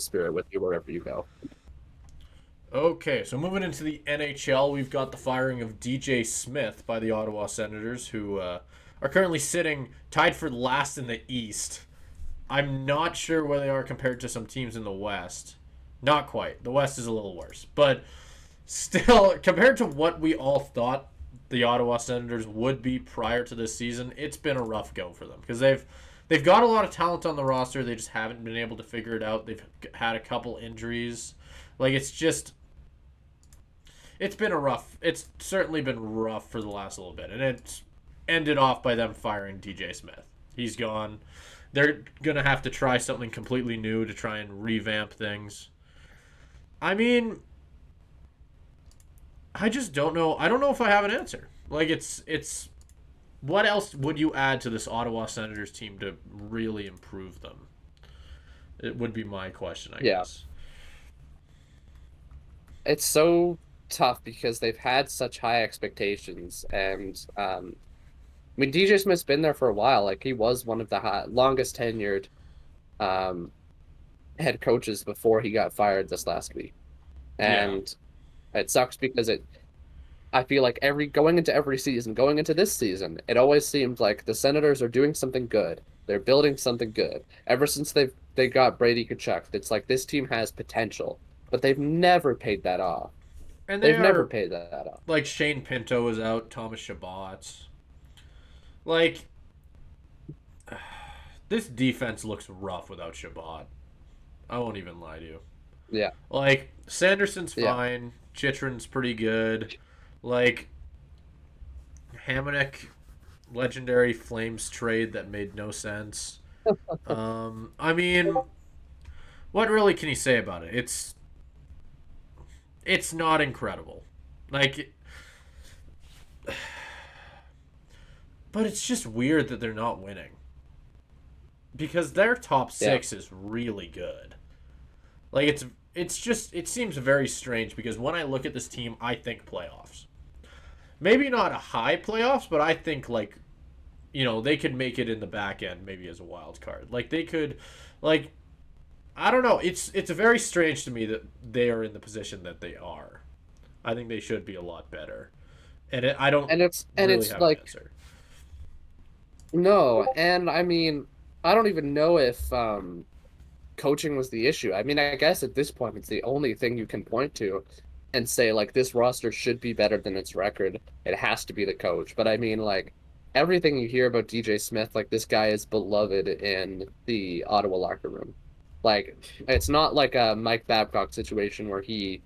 the spirit with you wherever you go. Okay, so moving into the NHL, we've got the firing of DJ Smith by the Ottawa Senators, who are currently sitting tied for last in the East. I'm not sure where they are compared to some teams in the West. Not quite. The West is a little worse. But still, compared to what we all thought the Ottawa Senators would be prior to this season, it's been a rough go for them because they've got a lot of talent on the roster. They just haven't been able to figure it out. They've had a couple injuries. Like it's certainly been rough for the last little bit, and it's ended off by them firing DJ Smith. He's gone. They're gonna have to try something completely new to try and revamp things. I mean, I just don't know. I don't know if I have an answer. Like it's what else would you add to this Ottawa Senators team to really improve them? It would be my question, I Yeah, guess. it's so tough because they've had such high expectations, and I mean DJ Smith's been there for a while. Like he was one of the longest tenured um, head coaches before he got fired this last week, Yeah. and it sucks because it. I feel like every going into every season, going into this season, it always seemed like the Senators are doing something good. They're building something good. Ever since they got Brady Tkachuk, it's like this team has potential, but they've never paid that off. And they They've never are paid that off. like Shane Pinto is out, Thomas Shabbat. Like this defense looks rough without Shabbat. I won't even lie to you. Yeah, Like Sanderson's yeah. fine, Chitrin's pretty good. Like Hamannik, legendary Flames trade that made no sense. I mean, what really can you say about it? It's not incredible. Like, but it's just weird that they're not winning because their top Yeah. six is really good. Like it seems very strange because when I look at this team, I think playoffs. Maybe not a high playoffs, but I think like they could make it in the back end maybe as a wild card. Like they could, like I don't know. It's very strange to me that they are in the position that they are. I think they should be a lot better, and I don't And really it's have an like answer. no, and I mean, I don't even know if coaching was the issue. I mean, I guess at this point it's the only thing you can point to and say like this roster should be better than its record. It has to be the coach. But I mean like everything you hear about DJ Smith, like this guy is beloved in the Ottawa locker room. Like it's not like a Mike Babcock situation where he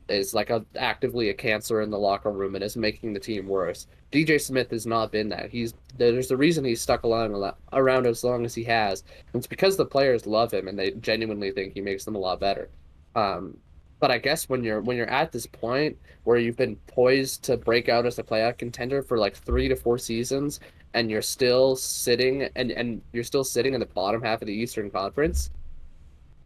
is like actively a cancer in the locker room and is making the team worse. DJ Smith has not been that. There's a reason he's stuck around as long as he has. And it's because the players love him and they genuinely think he makes them a lot better. Um, but I guess when you're at this point where you've been poised to break out as a playoff contender for like 3 to 4 seasons and you're still sitting and you're still sitting in the bottom half of the Eastern Conference,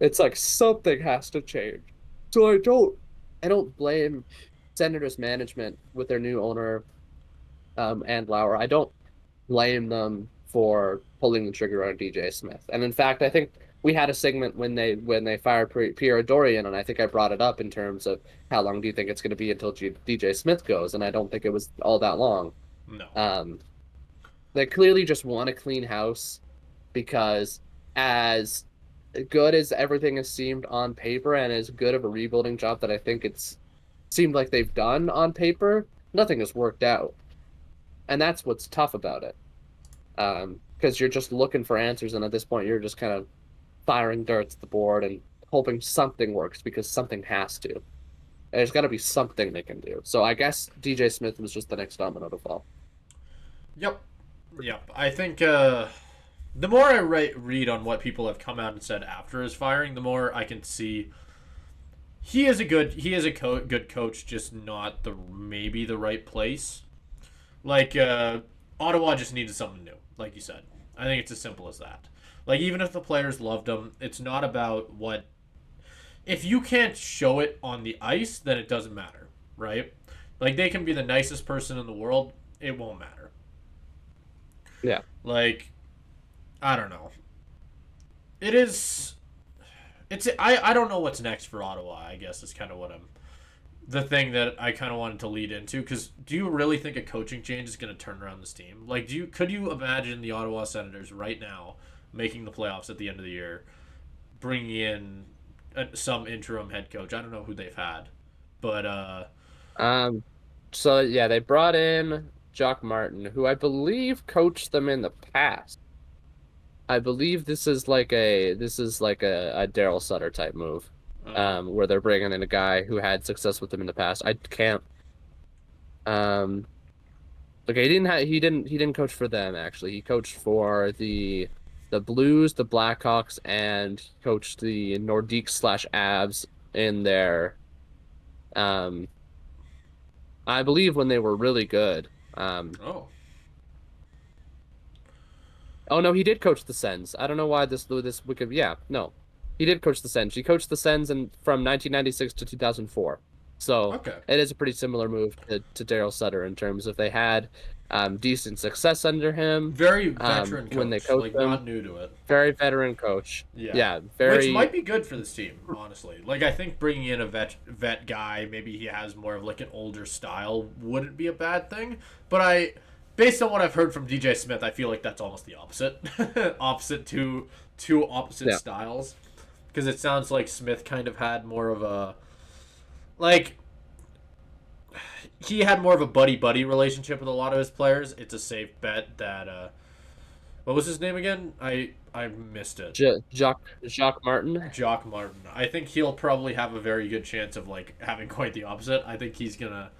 it's like something has to change. So I don't blame Senators management with their new owner and Lauer. I don't blame them for pulling the trigger on DJ Smith. And in fact, I think we had a segment when they fired Pierre Dorian, and I think I brought it up in terms of how long do you think it's going to be until DJ Smith goes, and I don't think it was all that long. No. Um, they clearly just want to clean house because as good as everything has seemed on paper and as good of a rebuilding job that I think it's seemed like they've done on paper, nothing has worked out. And that's what's tough about it. Because you're just looking for answers, and at this point, you're just kind of firing darts at the board and hoping something works because something has to. There's got to be something they can do. So I guess DJ Smith was just the next domino to fall. Yep. Yep. I think the more I read on what people have come out and said after his firing, the more I can see good coach, just not the maybe the right place. Like Ottawa just needed something new, like you said. I think it's as simple as that. Like even if the players loved him, it's not about what if you can't show it on the ice, then it doesn't matter, right? Like they can be the nicest person in the world, it won't matter. Yeah. Like I don't know. It is I don't know what's next for Ottawa. I guess is kind of what I'm the thing that I kind of wanted to lead into, because do you really think a coaching change is going to turn around this team? Like, could you imagine the Ottawa Senators right now making the playoffs at the end of the year, bringing in some interim head coach? I don't know who they've had, but Um, so yeah, they brought in Jock Martin, who I believe coached them in the past. I believe this is like a Daryl Sutter type move, oh, where they're bringing in a guy who had success with them in the past. I can't. Um, okay, he didn't coach for them actually. He coached for the Blues, the Blackhawks, and he coached the Nordiques slash Avs in their um I believe when they were really good. oh, Oh no, he did coach the Sens. I don't know why this we could yeah, no. He did coach the Sens. He coached the Sens from 1996 to 2004. So okay. it is a pretty similar move to Daryl Sutter in terms of they had decent success under him Very veteran when they coach, coached like him. not new to it. Very veteran coach. Yeah, Yeah, which very might be good for this team, honestly. Like I think bringing in a vet guy, maybe he has more of like an older style, wouldn't be a bad thing. But based on what I've heard from DJ Smith, I feel like that's almost the opposite, opposite two opposite yeah. styles, because it sounds like Smith kind of had more of a like he had more of a buddy buddy relationship with a lot of his players. It's a safe bet that what was his name again? I missed it. Jacques Martin. Jock Martin. I think he'll probably have a very good chance of like having quite the opposite. I think he's gonna.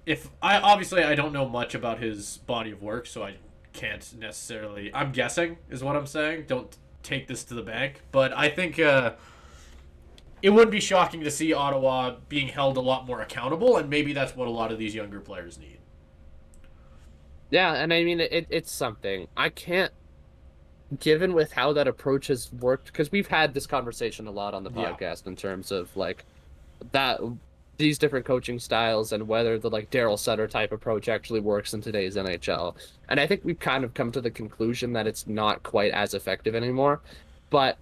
If I obviously I don't know much about his body of work, so I can't necessarily. I'm guessing is what I'm saying. Don't take this to the bank, but I think it wouldn't be shocking to see Ottawa being held a lot more accountable, and maybe that's what a lot of these younger players need. Yeah, and I mean it's something. I can't given with how that approach has worked, because we've had this conversation a lot on the Yeah, podcast in terms of like that these different coaching styles and whether the like Daryl Sutter type approach actually works in today's NHL. And I think we've kind of come to the conclusion that it's not quite as effective anymore. But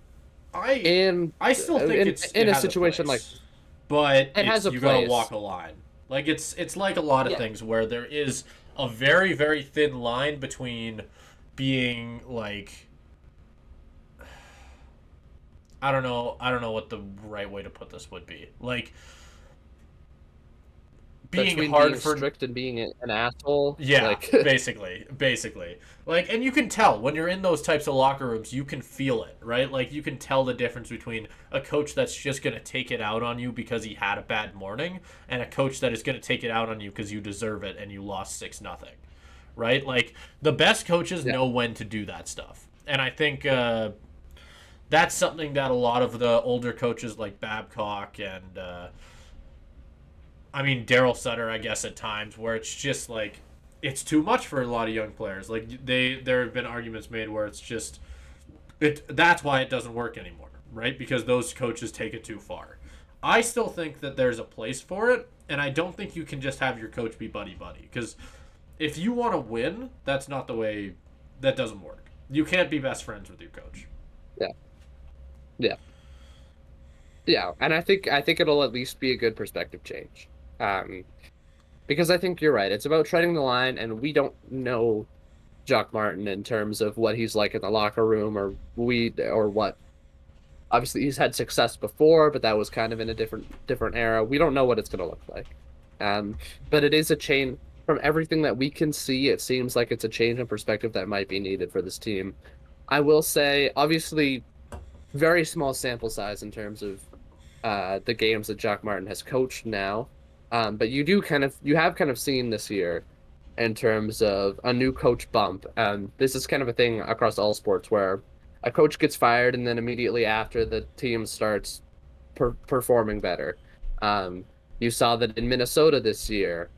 I in I still think in it a has a situation like place, but it has it's a you gotta place. walk a line. Like it's like a lot of Yeah. things where there is a very very thin line between being like I don't know what the right way to put this would be. Like being Between hard being for strict and being an asshole. yeah, Like basically. Like, and you can tell when you're in those types of locker rooms, you can feel it, right? Like, you can tell the difference between a coach that's just going to take it out on you because he had a bad morning and a coach that is going to take it out on you because you deserve it and you lost 6-0, right? Like, the best coaches yeah. know when to do that stuff. And I think that's something that a lot of the older coaches like Babcock and I mean Daryl Sutter, I guess at times where it's just like it's too much for a lot of young players. Like there have been arguments made where it's just that's why it doesn't work anymore, right? Because those coaches take it too far. I still think that there's a place for it, and I don't think you can just have your coach be buddy buddy because if you want to win, that's not the way that doesn't work. You can't be best friends with your coach. Yeah. Yeah. Yeah, and I think it'll at least be a good perspective change. Um, because I think you're right. It's about treading the line, and we don't know Jock Martin in terms of what he's like in the locker room, or what. Obviously, he's had success before, but that was kind of in a different era. We don't know what it's going to look like. But it is a change from everything that we can see. It seems like it's a change in perspective that might be needed for this team. I will say, obviously, very small sample size in terms of the games that Jock Martin has coached now. But you have kind of seen this year in terms of a new coach bump. This is kind of a thing across all sports where a coach gets fired and then immediately after the team starts performing better. Um, you saw that in Minnesota this year,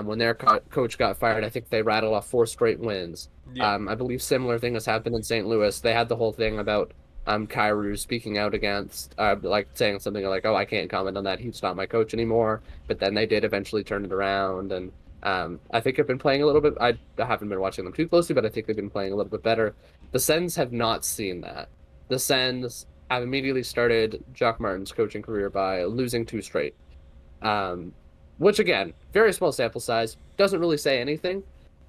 when their coach got fired, I think they rattled off 4 straight wins. Yeah. I believe similar thing has happened in St. Louis. They had the whole thing about Kyrou speaking out against like saying something like, "Oh, I can't comment on that. He's not my coach anymore." But then they did eventually turn it around, and I think I've been playing a little bit. I haven't been watching them too closely, but I think they've been playing a little bit better. The Sens have not seen that. The Sens have immediately started Jock Martin's coaching career by losing two straight. Um, which again, very small sample size, doesn't really say anything,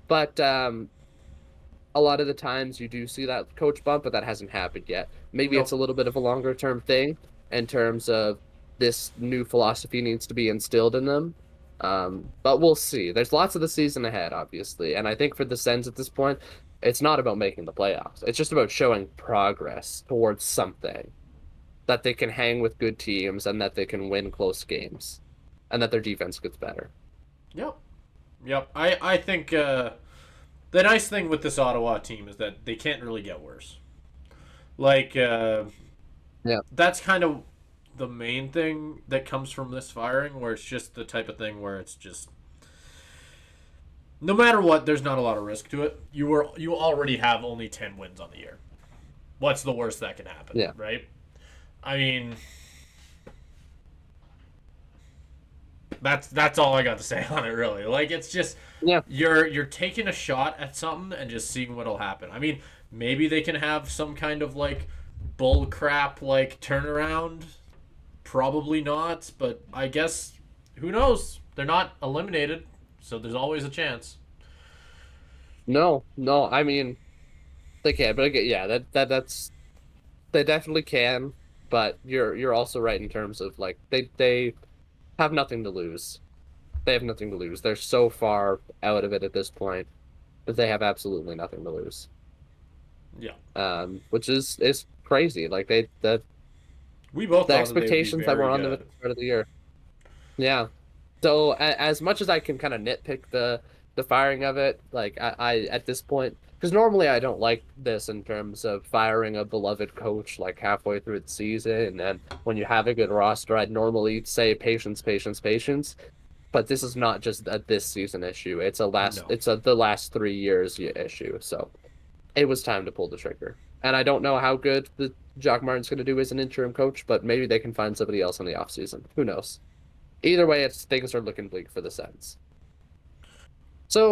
but a lot of the times you do see that coach bump, but that hasn't happened yet. Maybe it's Nope. a little bit of a longer term thing in terms of this new philosophy needs to be instilled in them. But we'll see. There's lots of the season ahead, obviously, and I think for the Sens at this point, it's not about making the playoffs. It's just about showing progress towards something that they can hang with good teams and that they can win close games, and that their defense gets better. Yep. Yep. I think the nice thing with this Ottawa team is that they can't really get worse. Like, Yeah. that's kind of the main thing that comes from this firing, where it's just the type of thing where it's just no matter what, there's not a lot of risk to it. You already have only 10 wins on the year. What's the worst that can happen, Yeah. right? I mean, that's all I got to say on it really. Like it's just Yeah. you're taking a shot at something and just seeing what'll happen. I mean, maybe they can have some kind of like bull crap like turnaround. Probably not, but I guess who knows? They're not eliminated, so there's always a chance. No, no. I mean, they can, but again, yeah, that's they definitely can. But you're also right in terms of like they have nothing to lose. They have nothing to lose. They're so far out of it at this point that they have absolutely nothing to lose. Yeah. Which is crazy. Like We both the thought that they would be expectations that were very on them at good. the start of the year. Yeah. So as much as I can kind of nitpick the firing of it, like I at this point, because normally I don't like this in terms of firing a beloved coach like halfway through the season, and when you have a good roster, I'd normally say patience, patience, patience. But this is not just a this season issue. No. It's a the last 3 years issue. So it was time to pull the trigger. And I don't know how good the Jock Martin's going to do as an interim coach, but maybe they can find somebody else in the offseason. Who knows? Either way, it's things are looking bleak for the Sens.